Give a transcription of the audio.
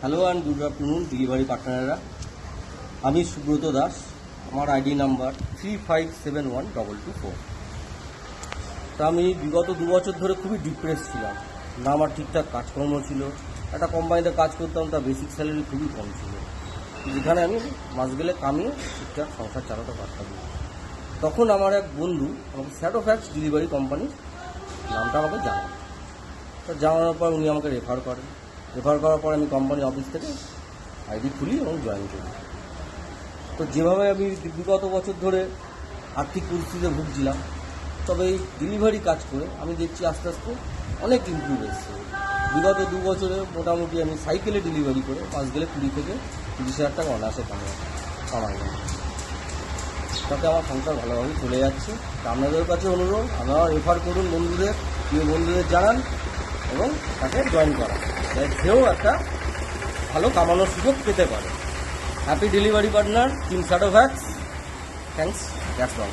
Hello and good afternoon delivery পার্টনাররা। আমি সুব্রত দাস। আমার আইডি নাম্বার 35712224। তা আমি বিগত 2 বছর ধরে খুবই ডিপ্রেস ছিলাম না। আমার ঠিকঠাক কাজকর্ম ছিল, একটা কোম্পানিতে কাজ করতাম, তার বেসিক স্যালারি খুবই কম ছিল, যেখানে আমি মাস গেলে কামিয়ে ঠিকঠাক সংসার চালাতে পারতাম না। তখন আমার এক বন্ধু আমাকে শ্যাডো ফ্যাক্স ডেলিভারি কোম্পানির নামটা আমাকে জানান। তা জানানোর পর উনি আমাকে রেফার করার পর আমি কোম্পানি অফিস থেকে আইডি খুলি এবং জয়েন করি। তো যেভাবে আমি বিগত বছর ধরে আর্থিক পরিস্থিতিতে ভুগছিলাম, তবে এই ডেলিভারি কাজ করে আমি দেখছি আস্তে আস্তে অনেক ইমপ্রুভ এসেছে। বিগত 2 বছরে মোটামুটি আমি সাইকেলে ডেলিভারি করে মাস গেলে 20 থেকে 30 হাজার টাকা অনায়াসে কামাই। তাতে আমার সংসার ভালোভাবেই চলে যাচ্ছে। তা আপনাদের কাছে অনুরোধ, আপনারা রেফার করুন বন্ধুদের, বন্ধুদের জানান এবং তাকে জয়েন করা, সেও একটা ভালো কামানোর সুযোগ পেতে পারে। Happy delivery partner, team Shadowfax. Thanks, that's all.